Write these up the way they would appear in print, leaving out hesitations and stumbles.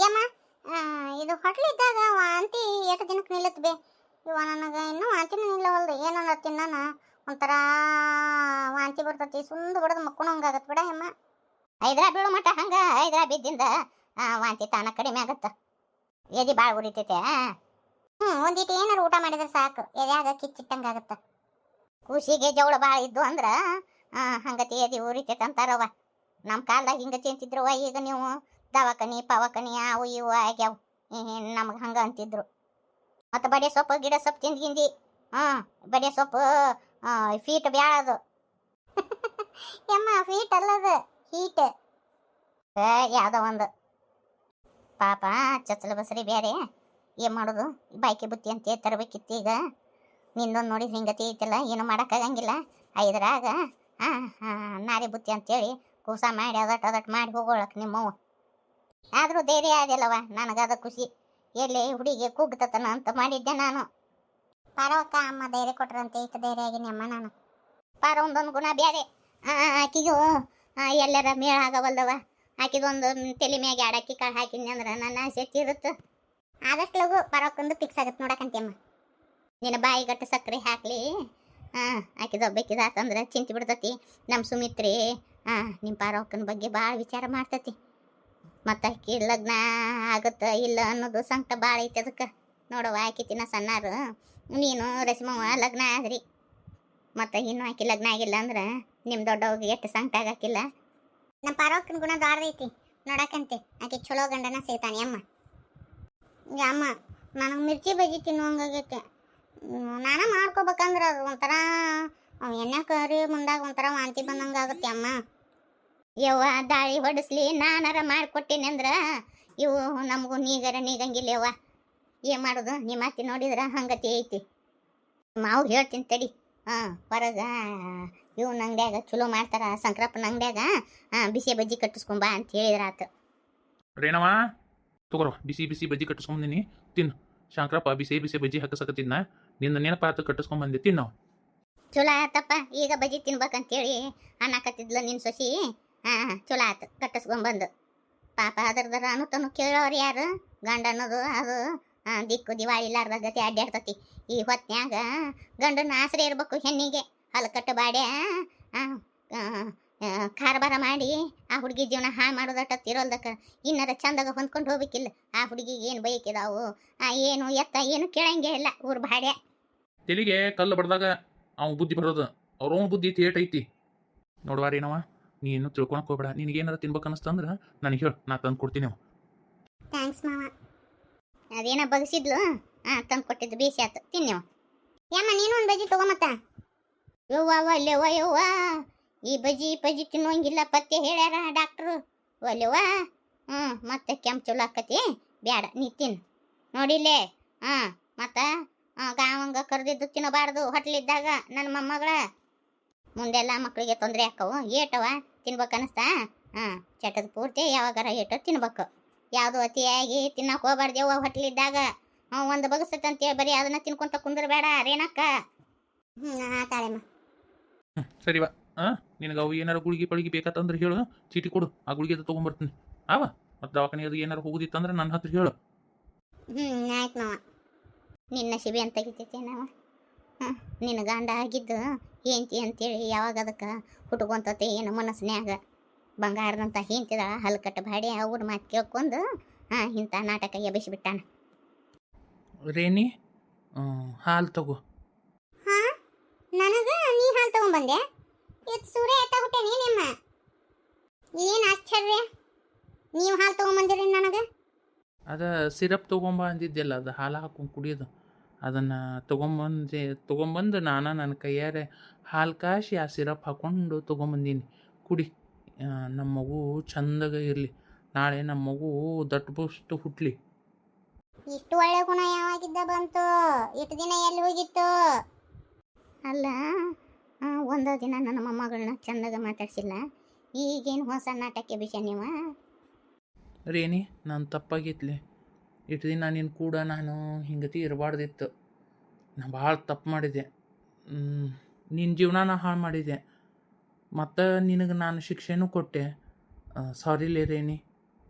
ಯಮ್ಮ ಇದು ಹೊಟ್ಲಿದ್ದಾಗ ವಾಂತಿ ಎಷ್ಟು ದಿನಕ್ಕೆ ನಿಲ್ಲತ್ ಬೇ ಇವ ನನಗೆ ಇನ್ನೂ ವಾಂತಿನೂ ನಿಲ್ಲವಲ್ದು ಏನನ್ನ ತಿನ್ನಾನ ಒಂಥರ ವಾಂತಿ ಬರ್ತತಿ ಸುಂದು ಬಿಡೋದು ಮಕ್ಕೊಂಡಂಗಾಗತ್ತೆ ಬಿಡ ಯಮ್ಮ. ಐದ್ರಾ ಬೀಳು ಮಟ್ಟ ಹಂಗ ಐದ್ರಾ ಬಿದ್ದಿಂದ ವಾಂತಿ ತಾನ ಕಡಿಮೆ ಆಗತ್ತ. ಎದಿ ಭಾಳ ಉರಿತೈತೆ. ಒಂದಿಟ್ಟು ಏನಾರು ಊಟ ಮಾಡಿದ್ರೆ ಸಾಕು ಎದ್ಯಾಗ ಕಿಚ್ಚಿಟ್ಟಂಗಾಗತ್ತ. ಕೂಸಿಗೆ ಜವಳ ಭಾಳ ಇದ್ದು ಅಂದ್ರೆ ಹಂಗತಿ ಎದಿ ಉರಿತೈತೆ ಅಂತಾರವ. ನಮ್ಮ ಕಾಲದಾಗ ಹಿಂಗ ತಿಂತಿದ್ರವ. ಈಗ ನೀವು ದವಾಖಾನಿ ಪವಾಖಾನಿ ಅವು ಇವು ಆಗ್ಯಾವ. ನಮ್ಗೆ ಹಂಗ ಅಂತಿದ್ರು. ಮತ್ತು ಬಡೆ ಸೊಪ್ಪು ಗಿಡ ಸೊಪ್ಪು ತಿಂದ್ಗಿಂದಿ. ಬಡೆ ಸೊಪ್ಪು ಫೀಟ್ ಬ್ಯಾಳದು. ಯಮ್ಮ ಫೀಟ್ ಅಲ್ಲದು ಹೀಟ್. ಯಾವುದೋ ಒಂದು ಪಾಪ ಚಚ್ಚಲ ಬಸರಿ ಬೇರೆ ಏನು ಮಾಡೋದು. ಬಾಯ್ಕೆ ಬುತ್ತಿ ಅಂತ ತರಬೇಕಿತ್ತು. ಈಗ ನಿಂದೊಂದು ನೋಡಿ ಹಿಂಗತಿ ಐತಲ್ಲ ಏನು ಮಾಡೋಕ್ಕಾಗಂಗಿಲ್ಲ. ಐದರಾಗ ನಾರಿ ಬುತ್ತಿ ಅಂತೇಳಿ ಕೂಸ ಮಾಡಿ ಅದಟ್ ಮಾಡಿ ಹೋಗೋಳಕ್ ನಿಮ್ಮವ್ವ. ಆದರೂ ಧೈರ್ಯ ಆದಿಲ್ಲವ ನನಗದ ಖುಷಿ. ಎಲ್ಲಿ ಹುಡುಗಿ ಕುಗ್ತತನ ಅಂತ ಮಾಡಿದ್ದೆ ನಾನು. ಪಾರವಕ್ಕ ಅಮ್ಮ ಧೈರ್ಯ ಕೊಟ್ರಂತೆ ಇಷ್ಟು ಧೈರ್ಯ ಆಗಿನಿ ಅಮ್ಮ ನಾನು. ಪಾರ ಒಂದೊಂದು ಗುಣ ಬೇರೆ. ಆಕಿಗೂ ಎಲ್ಲರ ಮೇಳ ಆಗವಲ್ದವ. ಆಕಿದೊಂದು ತಲೆ ಮ್ಯಾಗೆ ಆಡಕ್ಕಿ ಕಾಳು ಹಾಕಿನಿ ಅಂದ್ರೆ ನನ್ನ ಆಸೆ ತೀರುತ್ತೆ. ಆದಷ್ಟು ಲಗು ಪರವಕ್ಕೊಂದು ಫಿಕ್ಸ್ ಆಗತ್ತೆ ನೋಡಕಂತಮ್ಮ. ನಿನ್ನ ಬಾಯಿಗಟ್ಟು ಸಕ್ಕರೆ ಹಾಕ್ಲಿ ಆಕಿದೊಬ್ಬಕ್ಕಿದಾತಂದ್ರೆ ಚಿಂತೆ ಬಿಡ್ತತಿ. ನಮ್ಮ ಸುಮಿತ್ರಿ ನಿಮ್ಮ ಪಾರವಕ್ಕನ ಬಗ್ಗೆ ಭಾಳ ವಿಚಾರ ಮಾಡ್ತತಿ. ಮತ್ತು ಆಕಿ ಲಗ್ನ ಆಗುತ್ತೆ ಇಲ್ಲ ಅನ್ನೋದು ಸಂಕಟ ಭಾಳ ಐತೆ ಅದಕ್ಕೆ. ನೋಡವ ಆಕಿ ತಿನ್ನ ಸಣ್ಣಾರು ನೀನು ರಶ್ಮವ್ವ ಲಗ್ನ ಆದ್ರಿ. ಮತ್ತು ಇನ್ನೂ ಆಕಿ ಲಗ್ನ ಆಗಿಲ್ಲ ಅಂದ್ರೆ ನಿಮ್ಮ ದೊಡ್ಡವ್ಗೆ ಎಷ್ಟು ಸಂಕಟ ಆಗಕ್ಕಿಲ್ಲ. ನಮ್ಮ ಪಾರವಕ್ಕನ ಗುಣ ದೊಡ್ಡದೈತಿ ನೋಡಕಂತೆ. ಆಕಿ ಚಲೋ ಗಂಡನ ಸಿಗ್ತಾನೆ ಅಮ್ಮ. ಈಗ ಅಮ್ಮ ನನಗೆ ಮಿರ್ಚಿ ಬಜ್ಜಿ ತಿನ್ನುವಂಗಾಗೈತೆ. ನಾನು ಮಾಡ್ಕೋಬೇಕಂದ್ರೆ ಅದು ಒಂಥರ ಎಣ್ಣೆ ಕರಿ ಮುಂದಾಗ ಒಂಥರ ವಾಂತಿ ಬಂದಂಗೆ ಆಗುತ್ತೆ ಅಮ್ಮ. ಯವ್ವ ದಾಳಿ ಹೊಡಿಸ್ಲಿ ನಾನಾರ ಮಾಡಿಕೊಟ್ಟೇನೆ ಅಂದ್ರೆ ಇವು ನಮಗೂ ನೀಗಂಗಿಲ್ಲ ಯವ್ವ. ಏನು ಮಾಡೋದು ನಿಮ್ಮ ಅತ್ತಿ ನೋಡಿದ್ರೆ ಹಂಗತಿ ಐತಿ. ಮಾವು ಹೇಳ್ತೀನಿ ತಡಿ. ಹೊರಗೆ ಇವನ ಅಂಗಡ್ಯಾಗ ಚಲೋ ಮಾಡ್ತಾರ ಸಂಕ್ರಪ್ಪನ ಅಂಗಡ್ಯಾಗ ಬಿಸಿ ಬಜ್ಜಿ ಕಟ್ಟಿಸ್ಕೊಂಬ ಅಂತ ಹೇಳಿದ್ರಾತು. ರೇಣವ ತಗೋರ ಬಿಸಿ ಬಿಸಿ ಬಜ್ಜಿ ಕಟ್ಟಿಸ್ಕೊಂಬಂದಿನಿ ತಿನ್ನು. ಶಂಕರಪ್ಪ ಬಿಸಿ ಬಿಸಿ ಬಜ್ಜಿ ಹಾಕಸಕತ್ತಿದ್ನ ನಿನ್ನ ನೆನಪಾತು ಕಟ್ಟಿಸ್ಕೊಂಬಂದೆ ತಿನ್ನು. ಚಲೋ ಆತಪ್ಪ ಈಗ ಬಜ್ಜಿ ತಿನ್ಬೇಕಂತೇಳಿ ಅನ್ನಕತ್ತಿದ್ಲ ನಿನ್ನ ಸೊಸಿ. ಚಲೋ ಆತು ಕಟ್ಟಿಸ್ಕೊಂಬಂದು. ಪಾಪ ಅದ್ರದರ ಅನುತನು ಕೇಳೋರು ಯಾರು. ಗಂಡ ಅನ್ನೋದು ಅದು ದಿಕ್ಕು ದಿವಾಳಿ ಇಲ್ಲಾರ್ದ ಗತಿ ಅಡ್ಡಾಡ್ತತಿ. ಈ ಹೊತ್ನ್ಯಾಗ ಗಂಡನ ಆಸರೆ ಇರ್ಬೇಕು ಹೆಣ್ಣಿಗೆ. ಹಲಕಟ್ಟು ಬಾಡ್ಯ ಕಾರ್ಬಾರ ಮಾಡಿ ಆ ಹುಡುಗಿ ಜೀವನ ಹಾಳು ಮಾಡೋದಟ್ಟಿರೋಲ್ದಕ್ಕೆ ಇನ್ನರ ಚಂದಾಗ ಹೊಂದ್ಕೊಂಡು ಹೋಗ್ಬೇಕಿಲ್ಲ. ಆ ಹುಡುಗಿಗೆ ಏನು ಬೈಕಿದಾವು ಏನು ಎತ್ತ ಏನು ಕೇಳಂಗೆ ಇಲ್ಲ ಊರು ಬಾಡ್ಯ. ತೆಲಿಗೆ ಕಲ್ಲು ಬಡ್ದಾಗ ಅವ್ನು ಬುದ್ಧಿ ಬರೋದು. ಅವ್ರವ್ನ ಬುದ್ಧಿ ತೇಟ್ ಐತಿ ನೋಡುವ ರೇಣವ. ನೀನು ತಿಳ್ಕೊಳಕ್ ಹೋಗ್ಬೇಡ. ನಿನಗೇನಾರ ತಿನ್ಬೇಕು ಅನ್ನಿಸ್ತಂದ್ರೆ ನನಗೆ ಹೇಳು, ನಾ ತಂದು ಕೊಡ್ತೀನಿ. ಥ್ಯಾಂಕ್ಸ್ ಮಾವ. ಅದೇನ ಬಗ್ಸಿದ್ಲು ತಂದು ಕೊಟ್ಟಿದ್ದು ಬೇಸಿ ಆಯ್ತು ತಿನ್ನಿವ. ಯಮ್ಮ ನೀನು ಒಂದು ಬಜ್ಜಿ ತಗೊಂಬತ್ತ. ಯವ್ವ ಒಲ್ಲೆವ್ವ ಯವ್ವ ಈ ಬಜ್ಜಿ ತಿನ್ನುವಂಗಿಲ್ಲ ಪತ್ತೆ ಹೇಳ್ಯಾರ ಡಾಕ್ಟ್ರು. ಒಲ್ಲೆವ್ವ ಮತ್ತೆ ಕೆಂಪು ಚಲೋ ಆಕತಿ ಬ್ಯಾಡ ನೀ ತಿನ್ನು ನೋಡಿಲ್ಲೇ. ಮತ್ತು ಗಾವಂಗ ಕರೆದಿದ್ದು ತಿನ್ನಬಾರ್ದು ಹೊಟ್ಲಿದ್ದಾಗ ನನ್ನ ಮೊಮ್ಮಗಳ. ಮುಂದೆಲ್ಲ ಮಕ್ಕಳಿಗೆ ತೊಂದರೆ ಆಕ್ಕವು. ಏಟವ ತಿನ್ಬೇಕು ಅನ್ನಿಸ್ತಾ ಚಟದ ಪೂರ್ತಿ ಯಾವಾಗಾರ ಏಟೋ ತಿನ್ಬೇಕು. ಯಾವುದು ಅತಿಯಾಗಿ ತಿನ್ನಕ್ಕೆ ಹೋಗ್ಬಾರ್ದೇವ ಹೊಟ್ಲಿದ್ದಾಗ. ಒಂದು ಬಗಸತ್ತಂತೇಳಿ ಬರೀ ಅದನ್ನ ತಿನ್ಕೊಂತ ಕುಂದ್ರಬೇಡ ರೇಣಕ್ಕ. ತಾಳೆಮ್ಮ ಸರಿವಾ. ನಿನಗೆ ಅವು ಏನಾರು ಗುಳಿಗೆ ಪಳಿಗೆ ಬೇಕಂತಂದ್ರೆ ಹೇಳು, ಚೀಟಿ ಕೊಡು, ಆ ಗುಳಿಗೆ ಅದು ತೊಗೊಂಬರ್ತೀನಿ. ಮತ್ತು ದವಾಖಾನೆ ಅದು ಏನಾರು ಹೋಗುದಿತ್ತಂದ್ರೆ ನನ್ನ ಹತ್ರ ಹೇಳು. ಆಯ್ತು ಮಾವ. ನಿನ್ನ ಶಿಬಿ ಅಂತ ತೆಗಿತೈತೆ ನಾವ. ನಿನ್ನ ಗಂಡ ಆಗಿದ್ದು ಹೆಂಡ್ತಿ ಅಂತೇಳಿ ಯಾವಾಗ ಅದಕ್ಕೆ ಹುಟ್ಕೊಂತತೆ ಏನು ಮನಸ್ಸಿನ್ಯಾಗ. ಬಂಗಾರದಂತ ಹೆಂಡ್ತಿದ ಹಲ್ಕಟ್ಟು ಬಾಡಿ ಅವ್ರ ಮಾತು ಕೇಳ್ಕೊಂಡು ಇಂಥ ನಾಟಕ ಎಬ್ಬಿಸಿಬಿಟ್ಟಾನ. ರೇಣಿ ಹಾಲು ತಗೋ. ನನಗೆ ನೀ ಹಾಲು ತಗೊಂಡ್ಬಂದೆ. ಇವತ್ತು ಸೂರ್ಯ ಎತ್ತ ಹುಟ್ಟೇನಿ ನಿಮ್ಮ. ಏನು ಆಶ್ಚರ್ಯ ನೀವು ಹಾಲು ತಗೊಂಡ್ಬಂದಿರಿ ನನಗೆ. ಅದ ಸಿರಪ್ ತೊಗೊಂಬ ಅಂದಿದ್ದೆಲ್ಲ, ಅದು ಹಾಲು ಹಾಕೊಂಡು ಕುಡಿಯೋದು. ಅದನ್ನು ತೊಗೊಂಬಂದು ನಾನು ನನ್ನ ಕೈಯಾರೆ ಹಾಲು ಕಾಸಿ ಆ ಸಿರಪ್ ಹಾಕ್ಕೊಂಡು ತೊಗೊಂಬಂದೀನಿ. ಕುಡಿ. ನಮ್ಮ ಮಗು ಚಂದಾಗ ಇರಲಿ. ನಾಳೆ ನಮ್ಮ ಮಗು ದಟ್ಟಬುಷ್ಟು ಹುಟ್ಟಲಿ. ಇಷ್ಟು ಒಳ್ಳೆ ಗುಣ ಯಾವಾಗಿದ್ದ ಬಂತು? ಇಷ್ಟು ದಿನ ಎಲ್ಲಿ ಹೋಗಿತ್ತು? ಅಲ್ಲ ಒಂದು ದಿನ ನನ್ನ ಮೊಮ್ಮಗಳನ್ನ ಚಂದಾಗ ಮಾತಾಡ್ಸಿಲ್ಲ. ಈಗೇನು ಹೊಸ ನಾಟಕ ವಿಷಯ ನೀವು? ರೇಣಿ ನಾನು ತಪ್ಪಾಗಿತ್ಲಿ. ಇಷ್ಟು ದಿನ ನಿನ್ನ ಕೂಡ ನಾನು ಹಿಂಗತಿ ಇರಬಾರ್ದಿತ್ತು. ನಾನು ಭಾಳ ತಪ್ಪು ಮಾಡಿದೆ. ನಿನ್ನ ಜೀವನನ ಹಾಳು ಮಾಡಿದೆ. ಮತ್ತು ನಿನಗೆ ನಾನು ಶಿಕ್ಷೆನೂ ಕೊಟ್ಟೆ. ಸಾರಿಲೇ ರೇಣಿ.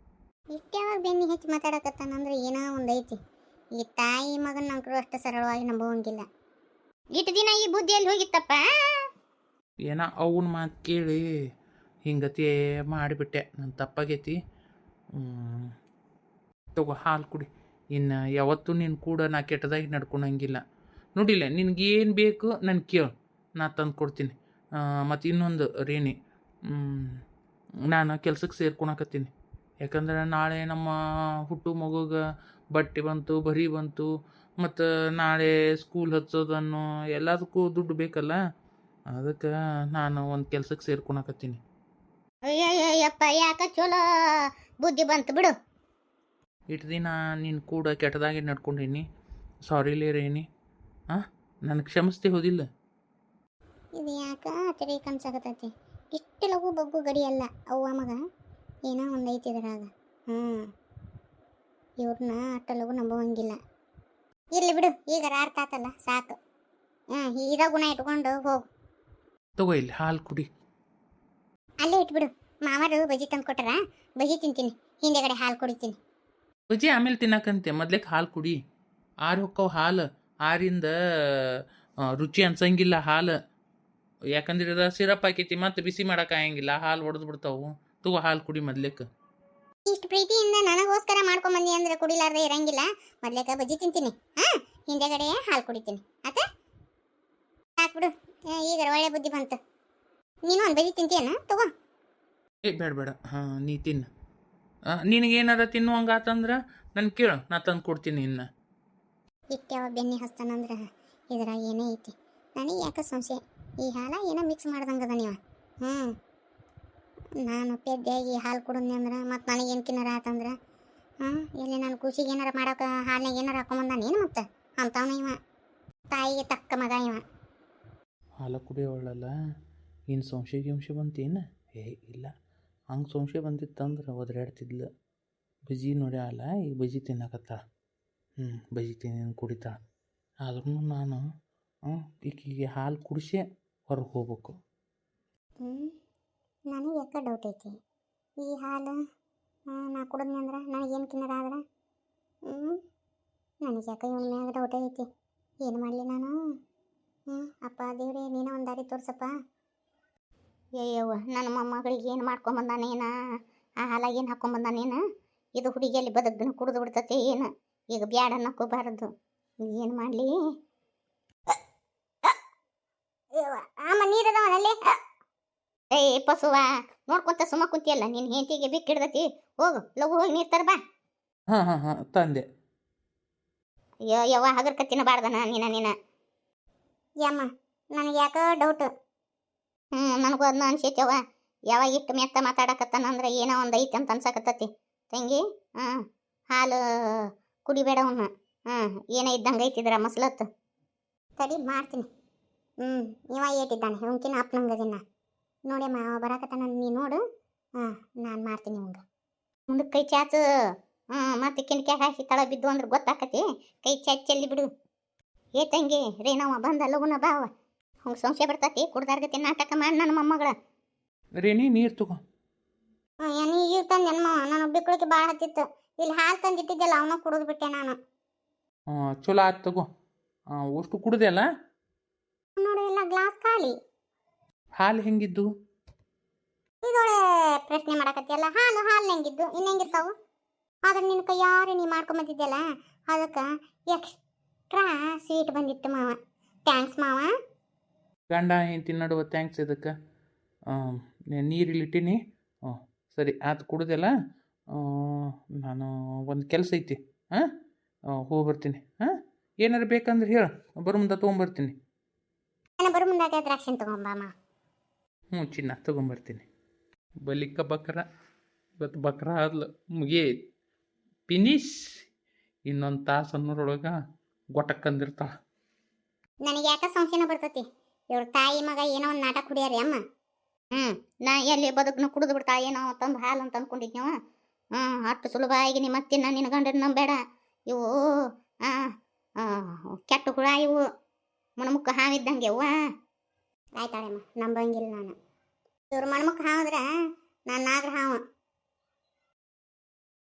ಇಷ್ಟು ಯಾವಾಗ ಬೆನ್ನಿ ಹೆಚ್ಚು ಮಾತಾಡಕತ್ತಾನಂದ್ರೆ ಏನೋ ಒಂದು ಐತಿ. ಈ ತಾಯಿ ಮಗನ ನಂಕರು ಅಷ್ಟು ಸರಳವಾಗಿ ನಂಬುವಂಗಿಲ್ಲ. ಇಷ್ಟು ದಿನ ಈ ಬುದ್ಧಿಯಲ್ಲಿ ಹೋಗಿತ್ತಪ್ಪ. ಏನೋ ಅವನ ಮಾತು ಕೇಳಿ ಹಿಂಗತಿ ಮಾಡಿಬಿಟ್ಟೆ, ನನ್ನ ತಪ್ಪಾಗೈತಿ. ತಗೋ ಹಾಲು ಕುಡಿ. ಇನ್ನು ಯಾವತ್ತೂ ನಿನ್ನ ಕೂಡ ನಾ ಕೆಟ್ಟದಾಗಿ ನಡ್ಕೊಳಂಗಿಲ್ಲ. ನೋಡಿಲ್ಲ, ನಿನಗೇನು ಬೇಕು ನಾನು ಕೇಳು, ನಾ ತಂದು ಕೊಡ್ತೀನಿ. ಮತ್ತು ಇನ್ನೊಂದು ರೇಣಿ, ನಾನು ಕೆಲ್ಸಕ್ಕೆ ಸೇರ್ಕೊಳಕತ್ತೀನಿ. ಯಾಕಂದ್ರೆ ನಾಳೆ ನಮ್ಮ ಹುಟ್ಟು ಮಗುಗೆ ಬಟ್ಟೆ ಬಂತು, ಬರಿ ಬಂತು, ಮತ್ತು ನಾಳೆ ಸ್ಕೂಲ್ ಹಚ್ಚೋದನ್ನು ಎಲ್ಲದಕ್ಕೂ ದುಡ್ಡು ಬೇಕಲ್ಲ. ಅದಕ್ಕೆ ನಾನು ಒಂದು ಕೆಲ್ಸಕ್ಕೆ ಸೇರ್ಕೊಳಕತ್ತೀನಿ. ಅಯ್ಯಯ್ಯಪ್ಪ, ಯಾಕ ಚಲೋ ಬುದ್ಧಿ ಬಂತು ಬಿಡು. ಇಷ್ಟು ದಿನ ನೀನು ಕೂಡ ಕೆಟ್ಟದಾಗಿ ನಡ್ಕೊಂಡೀನಿ. ಸಾರಿಲೇ ರೇಣಿ. ನನಗೆ ಕ್ಷಮಿಸ್ತಿ ಹೋದಿಲ್ಲ? ಇದು ಯಾಕ ತೆರೆ ಕನ್ಸಾಕತ್ತೈತಿ. ಇಷ್ಟು ಲಘು ಬಗ್ಗು ಗಡಿಯಲ್ಲ ಅವ್ವ ಮಗ, ಏನೋ ಒಂದು ಐತಿ ಇದ್ರಾಗ. ಇವ್ರನ್ನ ಅಷ್ಟು ಲಘು ನಂಬುವಂಗಿಲ್ಲ. ಇರಲಿ ಬಿಡು, ಈಗ ಅರ್ಥ ಆತಲ್ಲ ಸಾಕು. ಇದ ಗುಣ ಇಟ್ಕೊಂಡು ಹೋಗು. ತಗೋ ಇಲ್ಲಿ ಹಾಲು ಕುಡಿ. ಅಲ್ಲೇ ಇಟ್ಬಿಡು. ಮಾವರು ಬಜ್ಜಿ ತಂದು ಕೊಟ್ಟಾರ, ಬಜ್ಜಿ ತಿಂತೀನಿ, ಹಿಂದೆಗಡೆ ಹಾಲು ಕುಡಿತೀನಿ. ಬಜ್ಜಿ ಆಮೇಲೆ ತಿನ್ನಕಂತೆ, ಮೊದ್ಲೇಕ್ ಹಾಲು ಕುಡಿ. ಆರು ಹೊಕ್ಕವು ಹಾಲು, ಆರಿಂದ ರುಚಿ ಅನ್ಸಂಗಿಲ್ಲ ಹಾಲು. ಯಾಕಂದ್ರೆ ಸಿರಪ್ ಹಾಕೈತಿ, ಮತ್ತೆ ಬಿಸಿ ಮಾಡೋಕ್ಕಾಗಂಗಿಲ್ಲ, ಹಾಲು ಹೊಡೆದು ಬಿಡ್ತಾವು. ತಗೋ ಹಾಲು ಕುಡಿ ಮೊದ್ಲೇಕ. ಇಷ್ಟು ಪ್ರೀತಿಯಿಂದ ನನಗೋಸ್ಕರ ಮಾಡ್ಕೊಂಬಂದಿ ಅಂದ್ರೆ ಕುಡಿಲಾರ್ದೆ ಇರಂಗಿಲ್ಲ. ಮೊದ್ಲೇಕ ಬಜ್ಜಿ ತಿಂತೀನಿ, ಹಿಂದೆಗಡೆ ಹಾಲು ಕುಡಿತೀನಿ. ಆತ ಸಾಕ್ಬಿಡು. ಈಗ ಒಳ್ಳೆ ಬುದ್ಧಿ ಬಂತು. ನೀನು ಒಂದು ಬಜ್ಜಿ ತಿಂತೀಯನ? ತಗೋ. ಬೇಡ ಬೇಡ, ನೀ ತಿನ್ನು. ನಿನಗೇನಾರ ತಿನ್ನುವಂಗಾತಂದ್ರೆ ನಾನು ಕೇಳು, ನಾ ತಂದು ಕೊಡ್ತೀನಿ. ಇನ್ನು ಇಟ್ಟ್ಯಾವ ಬೆನ್ನಿ ಹಸ್ತಾನಂದ್ರೆ ಇದ್ರಾಗ ಏನೇ ಐತಿ. ನನಗೆ ಯಾಕೆ ಸಂಶಯ, ಈ ಹಾಲ ಏನೋ ಮಿಕ್ಸ್ ಮಾಡ್ದಂಗದ ನೀವು. ನಾನು ಪೆದ್ದಾಗಿ ಹಾಲು ಕುಡಿದ್ನಿ ಅಂದ್ರೆ ಮತ್ತು ನನಗೇನು ಕಿನ್ನರ ಆತಂದ್ರೆ ಎಲ್ಲಿ ನಾನು ಖುಷಿಗೆ ಏನಾರ ಮಾಡೋಕೆ ಹಾಲಿನಾಗ ಏನಾರ ಹಾಕೊಂಬಂದಾನ ಏನು ಮತ್ತೆ ಅಂತವನ ಇವ. ತಾಯಿಗೆ ತಕ್ಕ ಮಗ ಇವ. ಹಾಲು ಕುಡಿಯೋಳಲ್ಲ, ಇನ್ನು ಸಂಶಯ ಬಂತೇನು? ಇಲ್ಲ, ಹಂಗೆ ಸಂಶಯ ಬಂದಿತ್ತಂದ್ರೆ ಒದರಾಡ್ತಿದ್ಲು. ಬಜ್ಜಿ ನೋಡ್ಯಾಳ, ಈಗ ಬಜ್ಜಿ ತಿನ್ನಕತ್ತಾಳ. ಬಜ್ಜಿ ತಿನ್ನ ಕುಡಿತಾಳ. ಆದ್ರೂ ನಾನು ಈಕಿಗೆ ಹಾಲು ಕುಡಿಸೇ ಹೊರಗೆ ಹೋಗ್ಬೇಕು. ನನಗೆ ಯಾಕೆ ಡೌಟ್ ಐತಿ, ಈ ಹಾಲು ನಾ ಕುಡಿದ್ನಿ ಅಂದ್ರೆ ನನಗೇನು ಕಿನ್ನರ ಆದ್ರೆ ನನಗೆ ಯಾಕೆ ಇವನ ಮ್ಯಾಗ ಡೌಟ್ ಐತಿ. ಏನು ಮಾಡಲಿ ನಾನು? ಅಪ್ಪ ದೇವ್ರೇ, ನೀನು ಒಂದು ದಾರಿ ತೋರ್ಸಪ್ಪ. ಅಯ್ಯವ್ವ, ನನ್ನ ಮೊಮ್ಮಗಳಿಗೆ ಏನು ಮಾಡ್ಕೊಂಬಂದಾನೇನ, ಆ ಹಾಲಾಗ ಏನು ಹಾಕ್ಕೊಂಬಂದಾನೇನು? ಇದು ಹುಡುಗಿಯಲ್ಲಿ ಬದಗ್ನ ಕುಡಿದು ಬಿಡ್ತತೆ ಏನು? ಈಗ ಬ್ಯಾಡ ಅನ್ನಕ್ಕೋಬಾರದು. ಏನು ಮಾಡಲಿ? ಆಮ ನೀರದವನಲ್ಲಿ. ಪಸುವ ನೋಡ್ಕೊಂತ ಸುಮ್ಮ ಕುಂತಿಯಲ್ಲ, ನಿನ್ನ ಹೆಂಡತಿಗೆ ಬಿಕ್ಕಿಡ್ದತಿ. ಹೋಗು, ಲಘು ಹೋಗಿ ನೀರು ತರ ಬಾ. ತಂದೆ. ಯವ್ವ ಹಗರ್ಕ ತಿನ್ನಬಾರ್ದನ ನೀನ. ಯಮ್ಮ, ನನಗೆ ಯಾಕೋ ಡೌಟು. ನನಗೂ ಅದನ್ನ ಅನ್ಸೈತವ್ವ. ಯಾವಾಗ ಇಟ್ಟು ಮೆತ್ತ ಮಾತಾಡಕತ್ತಾನಂದ್ರೆ ಏನೋ ಒಂದು ಐತೆ ಅಂತ ಅನ್ಸಕತ್ತತಿ ತಂಗಿ. ಹಾಲು ಕುಡಿಬೇಡ ಅವನ್ನ. ಏನೋ ಇದ್ದಂಗೆ ಐತಿದ್ರ ಮಸ್ಲತ್ತು. ತಡಿ ಮಾಡ್ತೀನಿ. ಇವ ಏಟಿದ್ದಾನೆ, ಇವನ್ಕಿನ ಅಪ್ಪನಂಗದಿನ ನೋಡಮ್ಮ. ಅವ ಬರಾಕತ್ತಾನ, ನೀ ನೋಡು. ನಾನು ಮಾಡ್ತೀನಿ ಇವಂಗ. ಮುಂದಕ್ಕೆ ಕೈ ಚಾಚು. ಮತ್ತೆ ಕಿಣಕ್ಯಾಗ ಹಾಕಿ ತಳ ಬಿದ್ದು ಅಂದ್ರೆ ಗೊತ್ತಾಕತಿ. ಕೈ ಚಾಚಿ ಚೆಲ್ಲಿ ಬಿಡು. ಏ ತಂಗಿ, ರೇಣವ ಬಂದ ಲಗುನ ಬಾವ. ಹಂಗೆ ಸಂಶಯ ಬರ್ತತಿ. ಕುಡ್ದಾರ್ಗತಿ ನಾಟಕ ಮಾಡಿ ನನ್ನ ಮೊಮ್ಮಗಳ. ರೇಣಿ ನೀರು ತಗೋ. ನೀ ಈಗ ತಂದೆ ಅನ್ಮ, ನಾನು ಬಿಕ್ಕಳಿಗೆ ಭಾಳ ಹತ್ತಿತ್ತು. ಇಲ್ಲಿ ಹಾಲು ತಂದಿಟ್ಟಿದ್ದೆಲ್ಲ ಅವನ ಕುಡಿದು ಬಿಟ್ಟೆ ನಾನು. ಚಲೋ ಆಯ್ತು ತಗೋ. ಅಷ್ಟು ಕುಡ್ದೆ ಅಲ್ಲ? ನೋಡಿ, ಎಲ್ಲ ಗ್ಲಾಸ್ ಖಾಲಿ. ಹಾಲು ಹೆಂಗಿದ್ದು? ಇದೊಳೆ ಪ್ರಶ್ನೆ ಮಾಡಕತ್ತಿಯಲ್ಲ. ಹಾಲು ಹೆಂಗಿದ್ದು? ಇನ್ನು ಹೆಂಗಿರ್ತಾವು? ಆದ್ರೆ ನಿನ್ನ ಕೈಯಾರೆ ನೀ ಮಾಡ್ಕೊಂಬಂದಿದ್ದೆಲ್ಲ, ಅದಕ್ಕೆ ಎಕ್ಸ್ಟ್ರಾ ಸ್ವೀಟ್ ಬಂದಿತ್ತು ಮಾವ. ಥ್ಯಾಂಕ್ಸ್ ಮಾವ. ಗಂಡ ಹೆಂಡತಿ ನಡುವ ಥ್ಯಾಂಕ್ಸ್ ಇದಕ್ಕೆ. ನೀರಿಲ್ಲಿಟ್ಟೀನಿ. ಸರಿ ಆಯ್ತು, ಕುಡ್ದೆಲ್ಲ. ನಾನು ಒಂದು ಕೆಲಸ ಐತಿ. ಹೋಗಿ ಬರ್ತೀನಿ. ಏನಾರು ಬೇಕಂದ್ರೆ ಹೇಳು, ಬರೋ ಮುಂದೆ ತೊಗೊಂಬರ್ತೀನಿ. ನಾನು ಬರೋ ಮುಂದಾಗ ದ್ರಾಕ್ಷಿ ತೊಗೊಂಬಮ್ಮ. ಚಿನ್ನ ತೊಗೊಂಬರ್ತೀನಿ. ಬಲಿಕ ಬಕ್ರ ಇವತ್ತು ಬಕ್ರ ಆದ್ಲು, ಮುಗಿ ಫಿನಿಶ್. ಇನ್ನೊಂದು ತಾಸು ಅನ್ನೋರೊಳಗೆ ಗೊಟ್ಟಕ್ಕಂದಿರ್ತಾಳೆ. ನನಗೆ ಯಾಕೆ ಸಂಶಯನ ಬರ್ತತಿ, ಇವ್ರ ತಾಯಿ ಮಗ ಏನೋ ಒಂದು ನಾಟಕ ಕುಡಿಯಾರಿ ಅಮ್ಮ. ನಾ ಎಲ್ಲಿ ಬದುಕನ್ನ ಕುಡಿದು ಬಿಡ್ತಾ ಏನೋ ತಂದು ಹಾಲು ಅಂತ ಅಂದ್ಕೊಂಡಿದ್ನವ. ಅಷ್ಟು ಸುಲಭವಾಗಿ ನಿಮ್ಮ ಅತ್ತಿನ ನಿನ್ನ ಗಂಡನ ನಂಬೇಡ. ಇವು ಕೆಟ್ಟ ಹುಳ ಇವು, ಮಣ್ಮುಕ್ಕ ಹಾವಿದ್ದಂಗೆ ಅವ್ವ. ಆಯ್ತಾಳಮ್ಮ, ನಂಬಂಗಿಲ್ಲ ನಾನು. ಇವ್ರ ಮಣ್ಮುಕ್ಕ ಹಾವಿದ್ರೆ ನಾನು ನಾಗರ ಹಾವು.